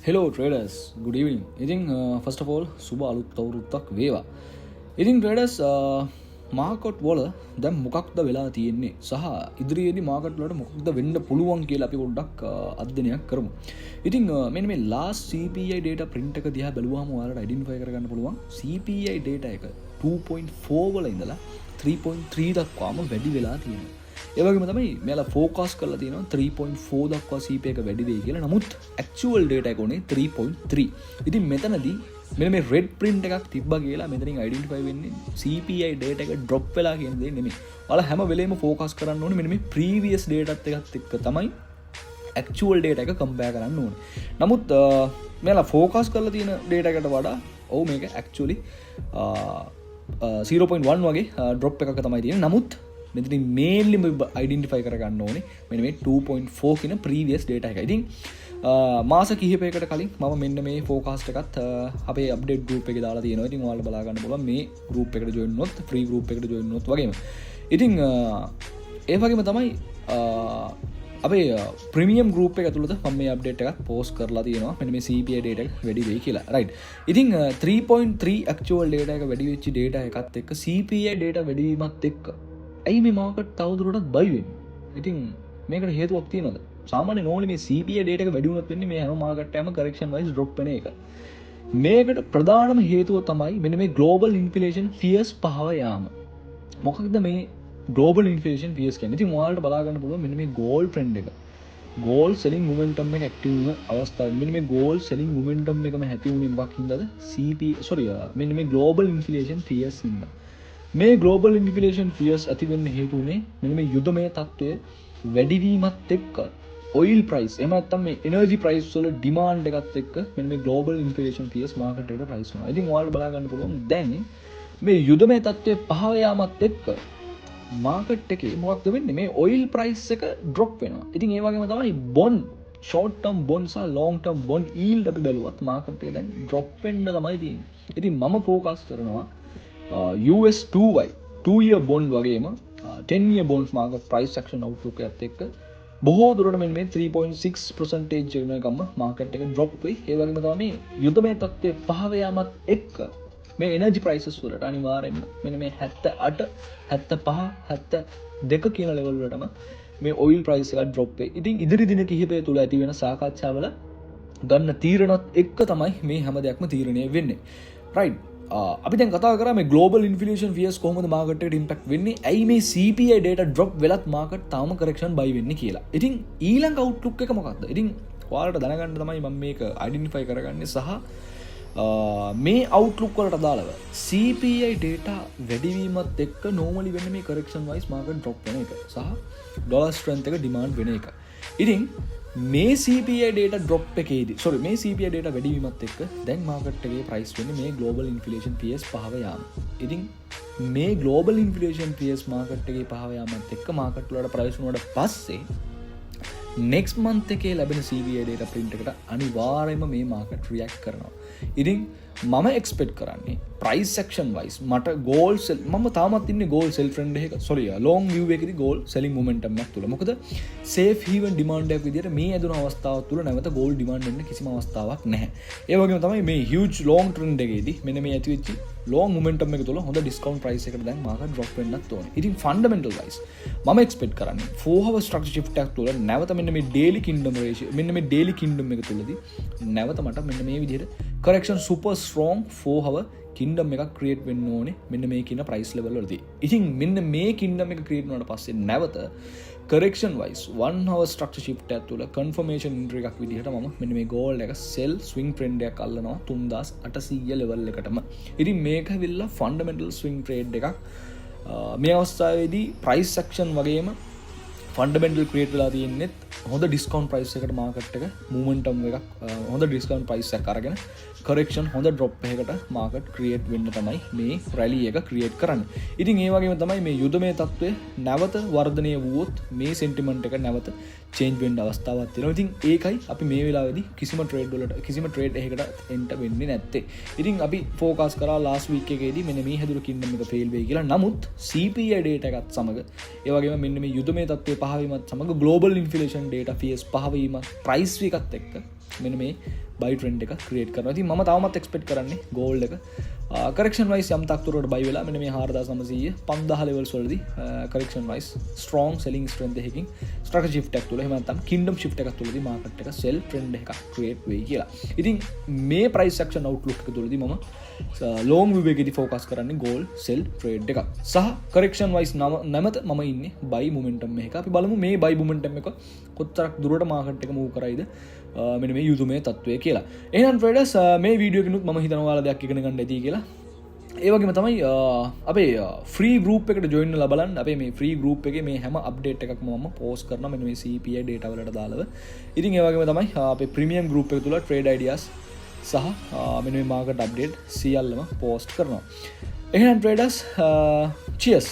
Hello traders, good evening. ඉතින් first of all සුබ අලුත් අවුරුද්දක් වේවා. ඉතින් traders මාකට් වල දැන් මොකක්ද වෙලා තියෙන්නේ සහ ඉදිරියේදී මාකට් වලට මොකක්ද වෙන්න පුළුවන් කියලා අපි පොඩ්ඩක් අධ්‍යයනයක් කරමු. ඉතින් මෙන්න මේ last CPI data print එක දිහා බලුවාම ඔයාලට identify කරගන්න පුළුවන් CPI data එක 2.4 වල ඉඳලා 3.3 දක්වාම වැඩි වෙලා තියෙනවා. ඒ වගේම තමයි මෙයාලා ફોකස් කරලා තියෙනවා 3.4 දක්වා CPI එක වැඩි වෙයි කියලා. නමුත් actual data එක උනේ 3.3. ඉතින් මෙතනදී මෙන්න මේ red print එකක් තිබ්බා කියලා මෙතනින් identify වෙන්නේ CPI data එක drop වෙලා කියන දේ නෙමෙයි. ඔයාලා හැම වෙලේම ફોකස් කරන්න ඕනේ මෙන්න මේ previous data එකත් එක්ක තමයි actual data එක compare කරන්න ඕනේ. නමුත් මෙයාලා ફોකස් කරලා තියෙන data එකට වඩා ඔව් මේක actually 0.1 වගේ drop එකක් තමයි තියෙන්නේ. නමුත් මෙතන mainly identify කරගන්න ඕනේ මෙන්න මේ 2.4 කියන previous data එක. ඉතින් මාස කිහිපයකට කලින් මම මෙන්න මේ forecast එකත් අපේ update group එකේ දාලා තියෙනවා. ඉතින් ඔයාලා බලා ගන්න පුළුවන් මේ group එකට join වුණොත් free group එකට join වුණොත් වගේම. ඉතින් ඒ වගේම තමයි අපේ ප්‍රීමියම් ගෲප් එක ඇතුළත මම මේ අප්ඩේට් එකක් පෝස්ට් කරලා තියෙනවා මෙන්න මේ CPI data එක වැඩි වෙයි කියලා. රයිට්. ඉතින් 3.3 actual data එක වැඩි වෙච්ච data එකත් එක්ක CPI data වැඩි වීමත් එක්ක ඇයි මේ මාකට් තවදුරටත් බයි වෙන්නේ? ඉතින් මේකට හේතුවක් තියෙනවද? සාමාන්‍යයෙන් ඕනේ මේ CPI data එක වැඩි වුණොත් වෙන්නේ මේ හැම මාකට් එකම correction wise drop වෙන එක. මේකට ප්‍රධානම හේතුව තමයි මෙන්න මේ global inflation fears පහව යාම. මොකක්ද මේ global inflation fears කියන්නේ? ඉතින් ඔයාලට බලා ගන්න පුළුවන් මෙන්න මේ gold trend එක. gold selling momentum එක active වෙන අවස්ථාවේ මෙන්න මේ gold selling momentum එකම ඇති වුණේ මොකක් හින්දාද? මෙන්න මේ global inflation fears හින්දා. මේ global inflation fears ඇති වෙන්න හේතු උනේ මෙන්න මේ යුද්ධමය තත්ත්වය වැඩිවීමත් එක්ක oil price එහෙම නැත්නම් මේ energy price වල demand එකත් එක්ක මෙන්න මේ global inflation fears market එකට rise වෙනවා. ඉතින් ඔයාලට බලා ගන්න පුළුවන් දැන් මේ යුද්ධමය තත්ත්වය පහව යාමත් එක්ක market එකේ මොකක්ද වෙන්නේ? මේ oil price එක drop වෙනවා. ඉතින් ඒ වගේම තමයි bond short term bond සහ long term bond yield අපි බැලුවත් market එක දැන් drop වෙන්න තමයි තියෙන්නේ. ඉතින් මම focus කරනවා US 2Y 2-year bond වගේම 10-year bonds market price action outlook එකත් එක්ක බොහෝ දුරට මෙන්න මේ 3.6% වෙනකම්ම market එක drop වෙයි. ඒ වගේම තමයි මේ යුද්ධමය තත්ත්වයේ පහව යාමත් එක්ක මේ energy prices වලට අනිවාර්යයෙන්ම මෙන්න මේ 78 75 72 කියන level වලටම මේ oil price එක drop වෙයි. ඉතින් ඉදිරි දින කිහිපය තුල ඇති වෙන සාකච්ඡාවල ගන්න තීරණත් එක්ක තමයි මේ හැම දෙයක්ම තීරණය වෙන්නේ. right. අපි දැන් කතා කරා මේ global inflation fears කොහොමද market එකට impact වෙන්නේ? ඇයි මේ CPI data drop වෙලත් market තාම correction buy වෙන්නේ කියලා. ඉතින් ඊළඟ outlook එක මොකක්ද? ඉතින් ඔයාලට දැනගන්න තමයි මම මේක identify කරගන්නේ සහ මේ outlook වලට අදාළව CPI data වැඩිවීමත් එක්ක normally වෙන්නේ මේ correction wise market drop වෙන එක සහ dollar strength එක demand වෙන එක. ඉතින් මේ CPI data drop එකේදී මේ CPI data වැඩිවීමත් එක්ක දැන් market එකේ price වෙන්නේ මේ global inflation fears පහව යාම. ඉතින් මේ global inflation fears market එකේ පහව යාමත් එක්ක market වලට price වුණාට පස්සේ next month එකේ ලැබෙන CPI data print එකට අනිවාර්යයෙන්ම මේ market react කරනවා. ඉතින් මම expect කරන්නේ price action wise මට gold sell මම තාමත් ඉන්නේ gold sell trend එකක long view එකේදී gold selling momentum එකක් තුල. මොකද safe haven demand එකක් විදියට මේ ඇදුණු අවස්ථාව තුල නැවත gold demand වෙන්න කිසිම අවස්ථාවක් නැහැ. ඒ වගේම තමයි මේ huge long trend එකේදී මෙන්න මේ ඇති වෙච්ච long momentum එක තුල හොඳ discount price එකකට දැන් market drop වෙන්නත් ඕනේ. ඉතින් fundamental wise මම expect කරන්නේ 4 hour structure shift එකක් තුල නැවත මෙන්න මේ daily kingdom ratio මෙන්න මේ daily kingdom එක තුලදී නැවත මට මෙන්න මේ විදිහට correction super strong 4 hour kingdom එකක් create වෙන්න ඕනේ මෙන්න මේ කියන price level වලදී. ඉතින් මෙන්න මේ kingdom එක create වුණාට පස්සේ නැවත correction wise 1 hour structure shift එකක් තුල confirmation entry එකක් විදිහට මම මෙන්න මේ gold එක sell swing trend එකක් අල්ලනවා 3800 level එකටම. ඉතින් මේක ඇවිල්ලා fundamental swing trade එකක්. මේ අවස්ථාවේදී price action වගේම fundamental create වෙලා තියෙන්නේ හොඳ discount price එකට market එක momentum එකක් හොඳ discount price එකක් අරගෙන correction හොඳ drop එකකට market create වෙන්න තමයි මේ rally එක create කරන්නේ. ඉතින් ඒ වගේම තමයි මේ යුද්ධමය තත්ත්වය නැවත වර්ධනය වුවොත් මේ sentiment එක නැවත change වෙන්න අවස්ථාවක් තියෙනවා. ඉතින් ඒකයි අපි මේ වෙලාවේදී කිසිම trade එකකට enter වෙන්නේ නැත්තේ. ඉතින් අපි focus කරා last week එකේදී මෙන්න මේ හැදුණු kingdom එක fail වෙයි කියලා. නමුත් CPI data එකත් සමග ඒ වගේම මෙන්න මේ යුද්ධමය තත්ත්වය පහවීමත් සමග global inflation data fears පහවීමත් price එකත් එක්ක මෙන්න මේ බයි ට්‍රෙන්ඩ් එක ක්‍රියේට් කරනවා. ඉතින් මම තවමත් එක්ස්පෙක්ට් කරන්නේ ගෝල්ඩ් එක correction wise යම් තක්තුරකට buy වෙලා මෙන්න මේ 4900 5000 levels වලදී correction wise strong selling strength එකකින් structure shift එකක් තුල එහෙම නැත්නම් kingdom shift එකක් තුලදී market එක sell trend එකක් create වෙයි කියලා. ඉතින් මේ price action outlook එක තුලදී මම long view එකේදී focus කරන්නේ gold sell trade එක. සහ correction wise නැමත මම ඉන්නේ buy momentum එකක. අපි බලමු මේ buy momentum එක කොතරක් දුරට market එක move කරයිද මෙන්න මේ යුතුයමේ තත්වය කියලා. එහෙනම් traders මේ වීඩියෝ එකනොත් මම හිතනවා ඔයාලා දෙයක් ඉගෙන ගන්න ඇති කියලා. ඒ වගේම තමයි අපේ ෆ්‍රී ගෲප් එකට ජොයින් වෙලා බලන්න. අපේ මේ ෆ්‍රී ගෲප් එකේ මේ හැම අප්ඩේට් එකක්ම මම පෝස්ට් කරනවා මෙන්න මේ CPI data වලට දාලව. ඉතින් ඒ වගේම තමයි අපේ ප්‍රීමියම් ගෲප් එක තුල trade ideas සහ මෙන්න මේ market update සියල්ලම පෝස්ට් කරනවා. එහෙනම් traders cheers